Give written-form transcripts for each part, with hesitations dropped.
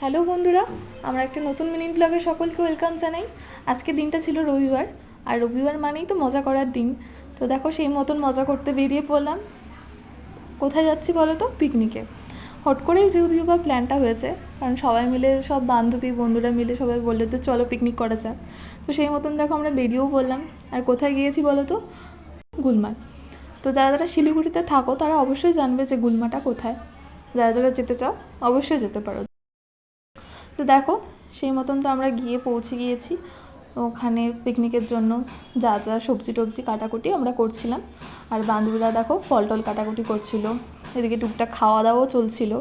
Hello বন্ধুরা, আমরা একটা নতুন মিনি ব্লগে সকলকে ওয়েলকাম জানাই। আজকে দিনটা ছিল রবিবার, আর রবিবার মানেই তো মজা করার দিন। তো দেখো, সেই মতন মজা করতে বেরিয়ে পড়লাম। কোথায় যাচ্ছি বলো তো? পিকনিকে। হট করেই যদিও বা প্ল্যানটা হয়েছে, কারণ সবাই মিলে, সব বান্ধবী বন্ধুরা মিলে সবাই বললো তো চলো পিকনিক করা যাক। তো সেই মতন দেখো আমরা বেরিয়েও পড়লাম। আর কোথায় গিয়েছি বলো তো? গুলমার্গ। তো যারা যারা শিলিগুড়িতে থাকো তারা অবশ্যই জানবে যে গুলমাটা কোথায়। যারা যারা যেতে চাও অবশ্যই যেতে পারো। তো দেখো, সেই মতন তো আমরা গিয়ে পৌঁছে গিয়েছি ওখানে পিকনিকের জন্য। যা যা সবজি টবজি কাটাকুটি আমরা করছিলাম, আর বান্ধবীরা দেখো ফল টল কাটাকুটি করছিল, এদিকে টুকটাক খাওয়া দাওয়াও চলছিল।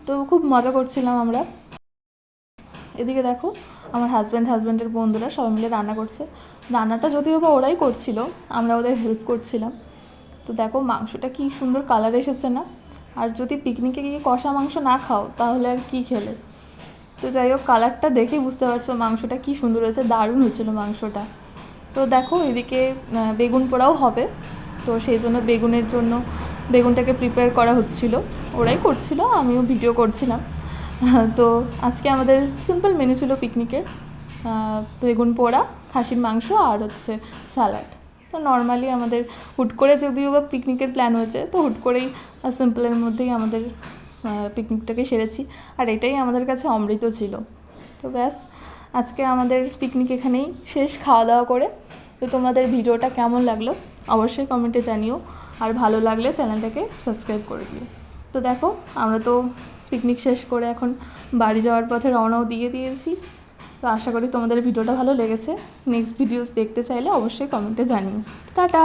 তো খুব মজা করছিলাম আমরা। এদিকে দেখো, আমার হাজব্যান্ডের বন্ধুরা সবাই মিলে রান্না করছে। রান্নাটা যদিও বা ওরাই করছিল, আমরা ওদের হেল্প করছিলাম। তো দেখো মাংসটা কি সুন্দর কালার এসেছে না? আর যদি পিকনিকে গিয়ে কষা মাংস না খাও তাহলে আর কি খেলে? তো যাই হোক, কালারটা দেখেই বুঝতে পারছো মাংসটা কী সুন্দর হয়েছে, দারুণ হয়েছিলো মাংসটা। তো দেখো এদিকে বেগুন পোড়াও হবে, তো সেই জন্য বেগুনটাকে প্রিপেয়ার করা হচ্ছিল। ওরাই করছিল, আমিও ভিডিও করছিলাম। তো আজকে আমাদের সিম্পল মেনু ছিল পিকনিকের, বেগুন পোড়া, খাসির মাংস আর হচ্ছে স্যালাড। তো নর্মালি আমাদের হুট করে যদিও বা পিকনিকের প্ল্যান হয়েছে, তো হুট করেই সিম্পলের মধ্যেই আমাদের পিকনিকটাকে সেরেছি। আর এটাই আমাদের কাছে অমৃত ছিল। তো ব্যাস, আজকে আমাদের পিকনিক এখানেই শেষ, খাওয়া দাওয়া করে। তো তোমাদের ভিডিওটা কেমন লাগলো অবশ্যই কমেন্টে জানিও, আর ভালো লাগলে চ্যানেলটাকে সাবস্ক্রাইব করে দিও। তো দেখো, আমরা তো পিকনিক শেষ করে এখন বাড়ি যাওয়ার পথে রওনাও দিয়ে দিয়েছি। তো আশা করি তোমাদের ভিডিওটা ভালো লেগেছে। নেক্সট ভিডিওস দেখতে চাইলে অবশ্যই কমেন্টে জানিও। টাটা।